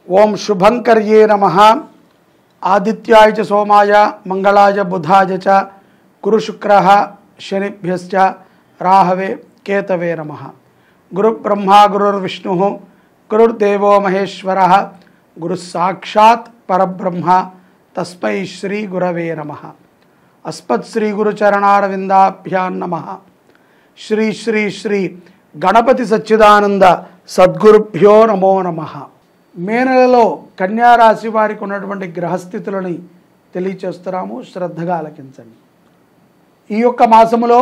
ओं शुभंकर्ये नमः। आदित्याय च सोमाय मंगलाय बुधाय च गुरु शुक्रः शनिभ्यश्च राहवे केतवे नमः। गुरु ब्रह्मा गुरुर्विष्णुः गुरुर्देवो महेश्वरः गुरुः साक्षात् परब्रह्म तस्मै श्री गुरवे नमः। अस्मत् श्री गुरुचरणारविंदाभ्यां नमः। श्री श्री श्री गणपति सच्चिदानंद सद्गुरुभ्यो नमो नमः। మే నెలలో కన్యా రాశి వారికి ఉన్నటువంటి గ్రహస్థితులని తెలియచేస్తున్నాము, శ్రద్ధగా ఆలకించండి. ఈ యొక్క మాసములో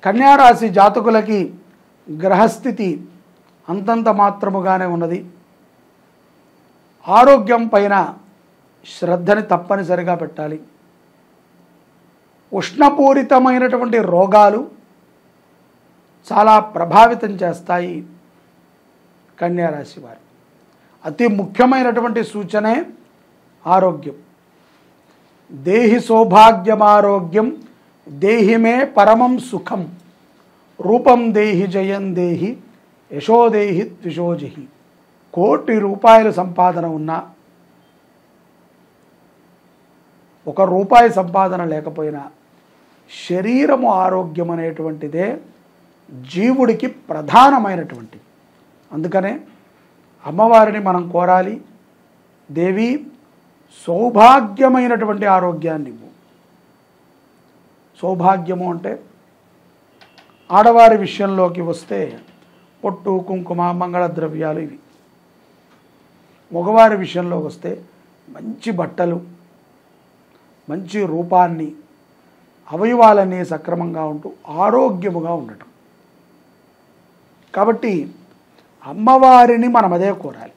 కన్యా రాశి జాతకులకి గ్రహస్థితి అంతంత మాత్రముగానే ఉన్నది. ఆరోగ్యం పైన శ్రద్ధని తప్పనిసరిగా పెట్టాలి. ఉష్ణపూరితమైనటువంటి రోగాలు చాలా ప్రభావితం చేస్తాయి కన్యా రాశి వారు. అతి ముఖ్యమైనటువంటి సూచనే ఆరోగ్యం. దేహి సౌభాగ్యమారోగ్యం దేహిమే పరమం సుఖం రూపం దేహి జయం దేహి యశోదేహి ద్విషోజహి. కోటి రూపాయల సంపాదన ఉన్నా, ఒక రూపాయి సంపాదన లేకపోయినా శరీరము ఆరోగ్యం అనేటువంటిదే జీవుడికి ప్రధానమైనటువంటిది. అందుకనే అమ్మవారిని మనం కోరాలి, దేవి సౌభాగ్యమైనటువంటి ఆరోగ్యాన్ని ఇవ్వు. సౌభాగ్యము అంటే ఆడవారి విషయంలోకి వస్తే పొట్టు కుంకుమ మంగళ ద్రవ్యాలు ఇవి. మగవారి విషయంలోకి వస్తే మంచి బట్టలు, మంచి రూపాన్ని, అవయవాలన్నీ సక్రమంగా ఉంటూ ఆరోగ్యముగా ఉండటం. కాబట్టి అమ్మవారిని మనం అదే కోరాలి.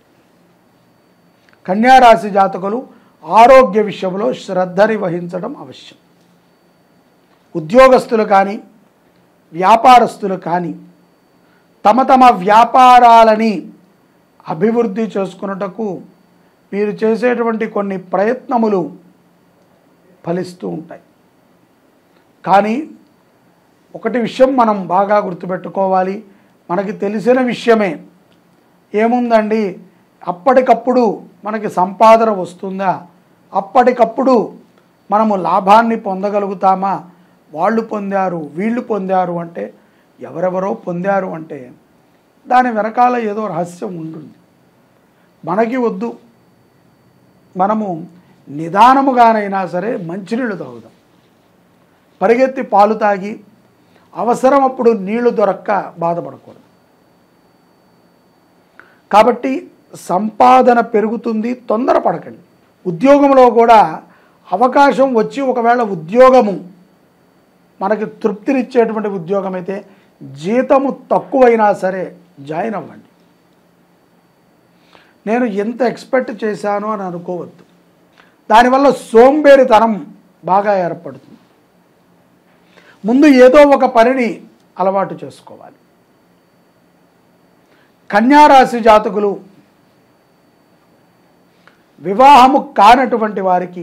కన్యారాశి జాతకులు ఆరోగ్య విషయంలో శ్రద్ధని వహించడం అవశ్యం. ఉద్యోగస్తులు కానీ వ్యాపారస్తులు కానీ తమ తమ వ్యాపారాలని అభివృద్ధి చేసుకున్నటకు మీరు చేసేటువంటి కొన్ని ప్రయత్నములు ఫలిస్తూ ఉంటాయి. కానీ ఒకటి విషయం మనం బాగా గుర్తుపెట్టుకోవాలి, మనకి తెలిసిన విషయమే. ఏముందండి, అప్పటికప్పుడు మనకి సంపాదన వస్తుందా, అప్పటికప్పుడు మనము లాభాన్ని పొందగలుగుతామా? వాళ్ళు పొందారు వీళ్ళు పొందారు అంటే, ఎవరెవరో పొందారు అంటే దాని వెనకాల ఏదో రహస్యం ఉంటుంది. మనకి వద్దు, మనము నిదానముగానైనా సరే మంచినీళ్ళు తాగుదాం. పరిగెత్తి పాలు తాగి అవసరం అప్పుడు నీళ్లు దొరక్క బాధపడకూడదు. కాబట్టి సంపాదన పెరుగుతుంది, తొందరపడకండి. ఉద్యోగంలో కూడా అవకాశం వచ్చి ఒకవేళ ఉద్యోగము మనకి తృప్తినిచ్చేటువంటి ఉద్యోగం అయితే జీతము తక్కువైనా సరే జాయిన్ అవ్వండి. నేను ఎంత ఎక్స్పెక్ట్ చేశాను అని అనుకోవద్దు. దానివల్ల సోంబేరితనం బాగా ఏర్పడుతుంది. ముందు ఏదో ఒక పనిని అలవాటు చేసుకోవాలి. కన్యారాశి జాతకులు వివాహము కానటువంటి వారికి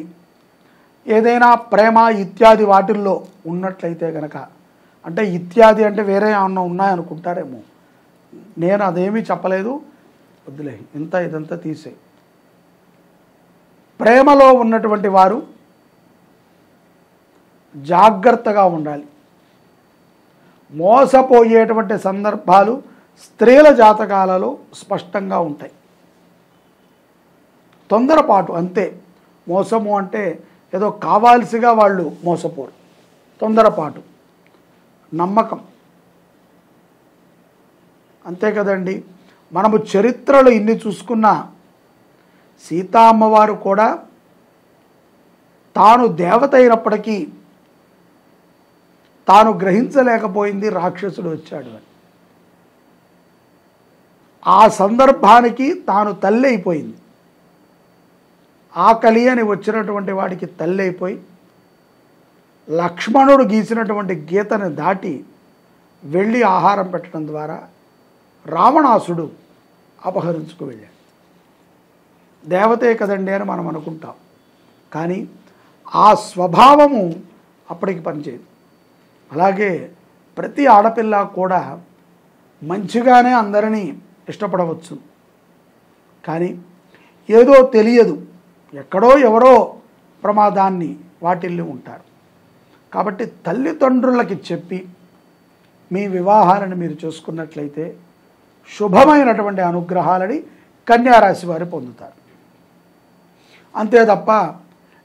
ఏదైనా ప్రేమ ఇత్యాది వాటిల్లో ఉన్నట్లయితే గనక, అంటే ఇత్యాది అంటే వేరే ఏమన్నా ఉన్నాయనుకుంటారేమో, నేను అదేమీ చెప్పలేదు, వద్దులే, ఇదంతా తీసే. ప్రేమలో ఉన్నటువంటి వారు జాగ్రత్తగా ఉండాలి. మోసపోయేటువంటి సందర్భాలు స్త్రీల జాతకాలలో స్పష్టంగా ఉంటాయి. తొందరపాటు అంతే. మోసము అంటే ఏదో కావాల్సిగా వాళ్ళు మోసపోరు. తొందరపాటు, నమ్మకం, అంతే కదండి. మనము చరిత్రలో ఇన్ని చూసుకున్నా సీతా అమ్మవారు కూడా తాను దేవత అయినప్పటికీ తాను గ్రహించలేకపోయింది రాక్షసుడు వచ్చాడు అని. ఆ సందర్భానికి తాను తల్లి అయిపోయింది. ఆకలి అని వచ్చినటువంటి వాడికి తల్లి అయిపోయి లక్ష్మణుడు గీసినటువంటి గీతను దాటి వెళ్ళి ఆహారం పెట్టడం ద్వారా రావణాసుడు అపహరించుకు వెళ్ళాడు. దేవతే కదండి అని మనం అనుకుంటాం, కానీ ఆ స్వభావము అప్పటికి పనిచేయదు. అలాగే ప్రతి ఆడపిల్ల కూడా మంచిగానే అందరినీ ఇష్టపడవచ్చు, కానీ ఏదో తెలియదు, ఎక్కడో ఎవరో ప్రమాదాన్ని వాటిల్లి ఉంటారు. కాబట్టి తల్లిదండ్రులకి చెప్పి మీ వివాహాలను మీరు చూసుకున్నట్లయితే శుభమైనటువంటి అనుగ్రహాలని కన్యారాశి వారు పొందుతారు. అంతే తప్ప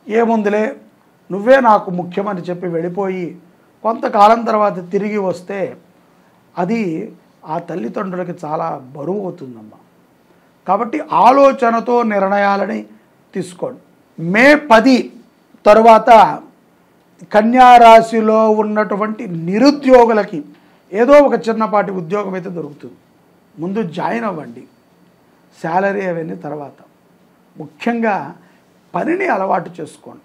ఏముందిలే నువ్వే నాకు ముఖ్యమని చెప్పి వెళ్ళిపోయి కొంతకాలం తర్వాత తిరిగి వస్తే అది ఆ తల్లిదండ్రులకి చాలా బరువు అవుతుందమ్మా. కాబట్టి ఆలోచనతో నిర్ణయాలని తీసుకోండి. మే 10 తరువాత కన్యారాశిలో ఉన్నటువంటి నిరుద్యోగులకి ఏదో ఒక చిన్నపాటి ఉద్యోగం అయితే దొరుకుతుంది. ముందు జాయిన్ అవ్వండి, శాలరీ అవన్నీ తర్వాత. ముఖ్యంగా పనిని అలవాటు చేసుకోండి.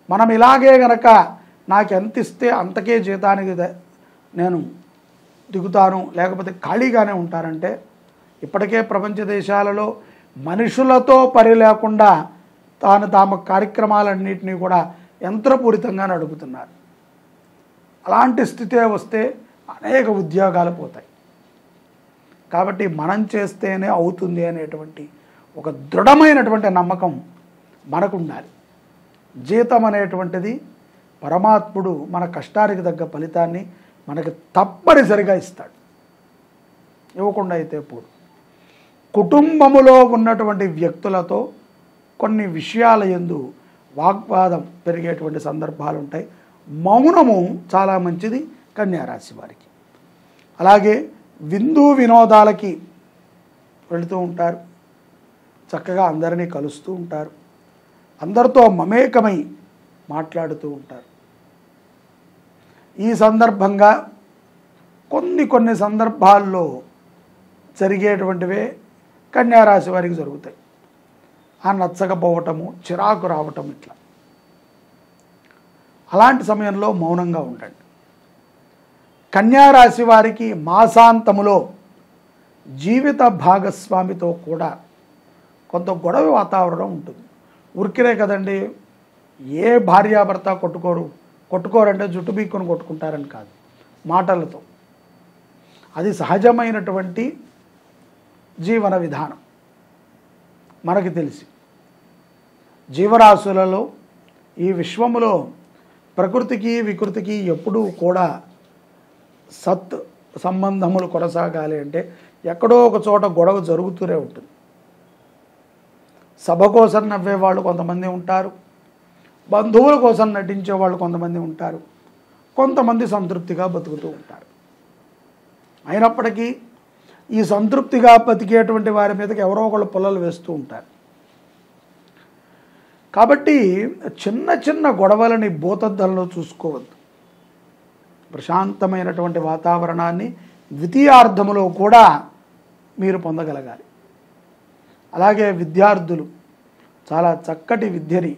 మనం ఇలాగే గనక నాకు ఎంత ఇస్తే అంతకే జీతానికి నేను దిగుతాను, లేకపోతే ఖాళీగానే ఉంటారంటే ఇప్పటికే ప్రపంచ దేశాలలో మనుషులతో పని లేకుండా తమ కార్యక్రమాలన్నింటినీ కూడా యంత్రపూరితంగా నడుపుతున్నారు. అలాంటి స్థితే వస్తే అనేక ఉద్యోగాలు పోతాయి. కాబట్టి మనం చేస్తేనే అవుతుంది అనేటువంటి ఒక దృఢమైనటువంటి నమ్మకం మనకు ఉండాలి. జీతం అనేటువంటిది పరమాత్ముడు మన కష్టానికి తగ్గ ఫలితాన్ని మనకి తప్పనిసరిగా ఇస్తాడు, ఇవ్వకుండా అయితే పోడు. కుటుంబములో ఉన్నటువంటి వ్యక్తులతో కొన్ని విషయాల యందు వాగ్వాదం పెరిగేటువంటి సందర్భాలు ఉంటాయి. మౌనము చాలా మంచిది కన్యారాశి వారికి. అలాగే విందు వినోదాలకి వెళుతూ ఉంటారు, చక్కగా అందరినీ కలుస్తూ ఉంటారు, అందరితో మమేకమై మాట్లాడుతూ ఉంటారు. ఈ సందర్భంగా కొన్ని సందర్భాల్లో జరిగేటువంటివే కన్యారాశి వారికి జరుగుతాయి. ఆ నచ్చకపోవటము, చిరాకు రావటం, ఇట్లా. అలాంటి సమయంలో మౌనంగా ఉండండి. కన్యారాశి వారికి మాసాంతములో జీవిత భాగస్వామితో కూడా కొంత గొడవ వాతావరణం ఉంటుంది. ఉరికినే కదండి, ఏ భార్యాభర్త కొట్టుకోరంటే జుట్టు బీక్కుని కొట్టుకుంటారని కాదు, మాటలతో. అది సహజమైనటువంటి జీవన విధానం. మనకి తెలిసి జీవరాశులలో ఈ విశ్వములో ప్రకృతికి వికృతికి ఎప్పుడూ కూడా సత్ సంబంధములు కొనసాగాలి అంటే ఎక్కడో ఒక చోట గొడవ జరుగుతూనే ఉంటుంది. సభ కోసం నవ్వేవాళ్ళు కొంతమంది ఉంటారు, బంధువుల కోసం నటించే వాళ్ళు కొంతమంది ఉంటారు, కొంతమంది సంతృప్తిగా బతుకుతూ ఉంటారు. అయినప్పటికీ ఈ సంతృప్తిగా బతికేటువంటి వారి మీదకి ఎవరో ఒకళ్ళు పుల్లలు వేస్తూ ఉంటారు. కాబట్టి చిన్న గొడవలని భూతద్దంలో చూసుకోవద్దు. ప్రశాంతమైనటువంటి వాతావరణాన్ని ద్వితీయార్థములో కూడా మీరు పొందగలగాలి. అలాగే విద్యార్థులు చాలా చక్కటి విద్యని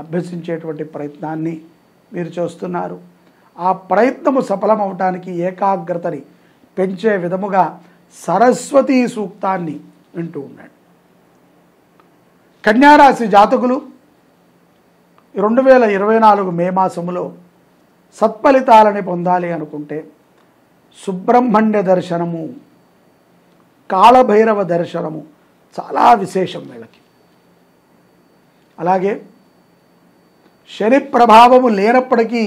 అభ్యసించేటువంటి ప్రయత్నాన్ని మీరు చేస్తున్నారు. ఆ ప్రయత్నము సఫలమవటానికి ఏకాగ్రతని పెంచే విధముగా సరస్వతీ సూక్తాన్ని వింటూ ఉన్నాడు. కన్యారాశి జాతకులు 2024 మే మాసములో సత్ఫలితాలని పొందాలి అనుకుంటే సుబ్రహ్మణ్య దర్శనము, కాళభైరవ దర్శనము చాలా విశేషం వీళ్ళకి. అలాగే శని ప్రభావము లేనప్పటికీ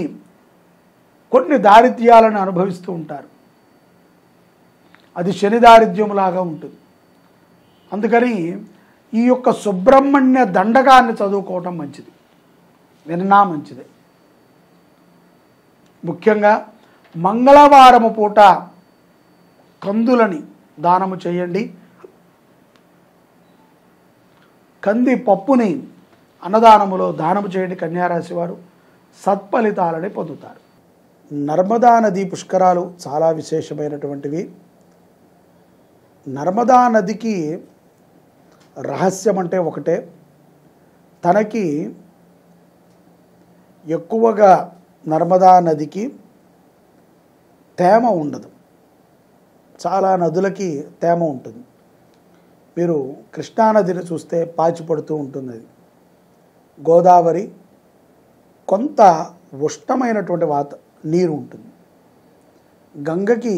కొన్ని దారిద్ర్యాలను అనుభవిస్తూ ఉంటారు. అది శని దారిద్ర్యములాగా ఉంటుంది. అందుకని ఈ యొక్క సుబ్రహ్మణ్య దండకాన్ని చదువుకోవటం మంచిది, విన్నా మంచిదే. ముఖ్యంగా మంగళవారము పూట కందులని దానము చేయండి. కంది పప్పుని అన్నదానములో దానము చేయండి. కన్యారాశి వారు సత్ఫలితాలని పొందుతారు. నర్మదా నది పుష్కరాలు చాలా విశేషమైనటువంటివి. నర్మదా నదికి రహస్యం అంటే ఒకటే, తనకి ఎక్కువగా నర్మదా నదికి తేమ ఉండదు. చాలా నదులకి తేమ ఉంటుంది. మీరు కృష్ణానదిని చూస్తే పాచి పడుతూ ఉంటుంది. అది గోదావరి కొంత ఉష్ణమైనటువంటి నీరు ఉంటుంది. గంగకి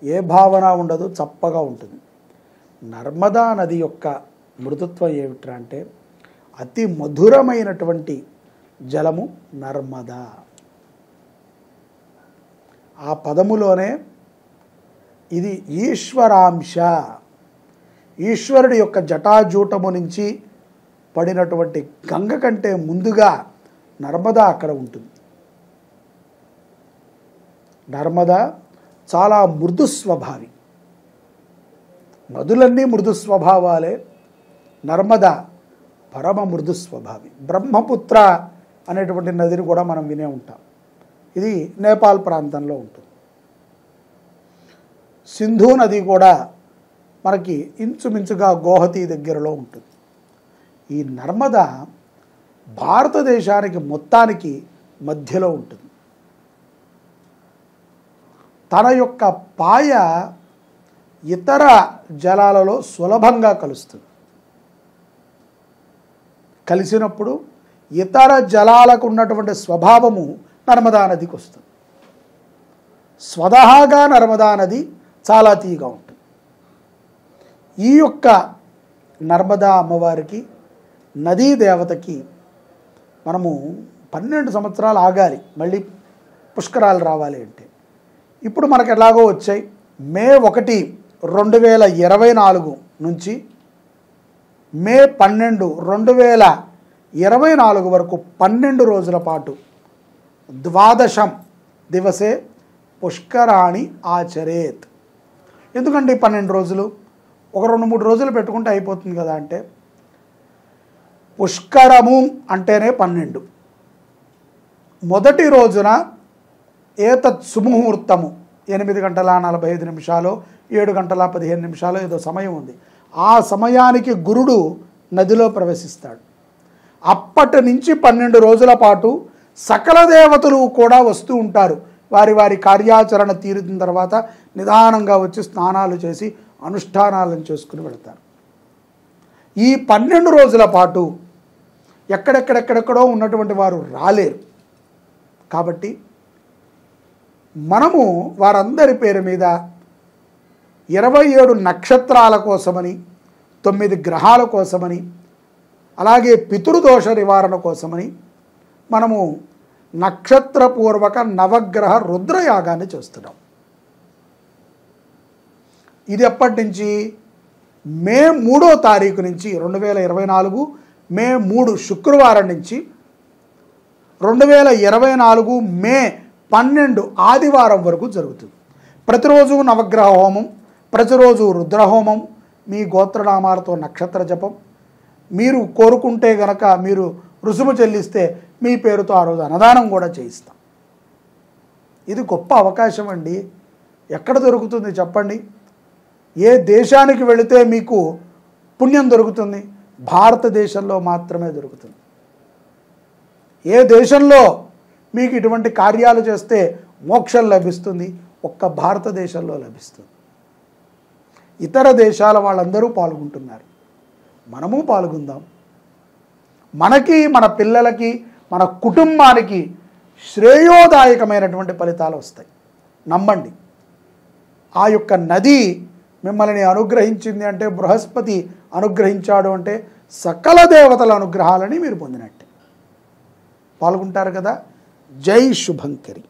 ఏ భావన ఉండదు, చప్పగా ఉంటుంది. నర్మదా నది యొక్క మృదుత్వం ఏమిట్రా అంటే అతి మధురమైనటువంటి జలము నర్మదా. ఆ పదములోనే ఇది ఈశ్వరాంశ, ఈశ్వరుడి యొక్క జటాజూటము నుంచి పడినటువంటి గంగ కంటే ముందుగా నర్మదా అక్కడ ఉంటుంది. నర్మదా చాలా మృదు స్వభావి. నదులన్నీ మృదు స్వభావాలే, నర్మదా పరమ మృదు స్వభావి. బ్రహ్మపుత్ర అనేటువంటి నదిని కూడా మనం వినే ఉంటాం. ఇది నేపాల్ ప్రాంతంలో ఉంటుంది. సింధు నది కూడా మనకి ఇంచుమించుగా గోహతి దగ్గరలో ఉంటుంది. ఈ నర్మదా భారతదేశానికి మొత్తానికి మధ్యలో ఉంటుంది. తన యొక్క పాయ ఇతర జలాలలో సులభంగా కలుస్తుంది. కలిసినప్పుడు ఇతర జలాలకు ఉన్నటువంటి స్వభావము నర్మదా నదికి వస్తుంది. స్వతహాగా నర్మదా నది చాలా తీయగా ఉంటుంది. ఈ యొక్క నర్మదా అమ్మవారికి, నదీ దేవతకి మనము 12 సంవత్సరాలు ఆగాలి మళ్ళీ పుష్కరాలు రావాలి అంటే. ఇప్పుడు మనకు ఎలాగో వచ్చాయి. మే 1, 2024 నుంచి మే 12, 2024 వరకు 12 రోజుల పాటు ద్వాదశం దివసే పుష్కరాణి ఆచరేత్. ఎందుకంటే 12 రోజులు, ఒక 2-3 రోజులు పెట్టుకుంటే అయిపోతుంది కదా అంటే, పుష్కరము అంటేనే 12. మొదటి రోజున ఏతత్ సుముహూర్తము 8:45 7:15 ఏదో సమయం ఉంది. ఆ సమయానికి గురుడు నదిలో ప్రవేశిస్తాడు. అప్పటి నుంచి 12 రోజుల పాటు సకల దేవతలు కూడా వస్తూ ఉంటారు. వారి వారి కార్యాచరణ తీరిన తర్వాత నిదానంగా వచ్చి స్నానాలు చేసి అనుష్ఠానాలను చేసుకుని వెళతారు. ఈ 12 రోజుల పాటు ఎక్కడెక్కడెక్కడెక్కడో ఉన్నటువంటి వారు రాలేరు. కాబట్టి మనము వారందరి పేరు మీద 27 నక్షత్రాల కోసమని, 9 గ్రహాల కోసమని, అలాగే పితృదోష నివారణ కోసమని మనము నక్షత్రపూర్వక నవగ్రహ రుద్రయాగాన్ని చేస్తున్నాం. ఇది ఎప్పటి నుంచి? మే 3వ తారీఖు నుంచి 2024 మే 3 శుక్రవారం నుంచి 2024 మే 12 ఆదివారం వరకు జరుగుతుంది. ప్రతిరోజు నవగ్రహ హోమం, ప్రతిరోజు రుద్రహోమం, మీ గోత్రనామాలతో నక్షత్ర జపం. మీరు కోరుకుంటే గనక మీరు రుసుము చెల్లిస్తే మీ పేరుతో ఆ రోజు అన్నదానం కూడా చేయిస్తాం. ఇది గొప్ప అవకాశం అండి. ఎక్కడ దొరుకుతుంది చెప్పండి? ఏ దేశానికి వెళితే మీకు పుణ్యం దొరుకుతుంది? భారతదేశంలో మాత్రమే దొరుకుతుంది. ఏ దేశంలో మీకు ఇటువంటి కార్యాలు చేస్తే మోక్షం లభిస్తుంది? ఒక్క భారతదేశంలో లభిస్తుంది. ఇతర దేశాల వాళ్ళందరూ పాల్గొంటున్నారు, మనము పాల్గొందాం. మనకి, మన పిల్లలకి, మన కుటుంబానికి శ్రేయోదాయకమైనటువంటి ఫలితాలు వస్తాయి. నమ్మండి. ఆ యొక్క నది మిమ్మల్ని అనుగ్రహించింది అంటే, బృహస్పతి అనుగ్రహించాడు అంటే సకల దేవతల అనుగ్రహాలని మీరు పొందినట్టే. పాల్గొంటారు కదా. జై శుభంకరి.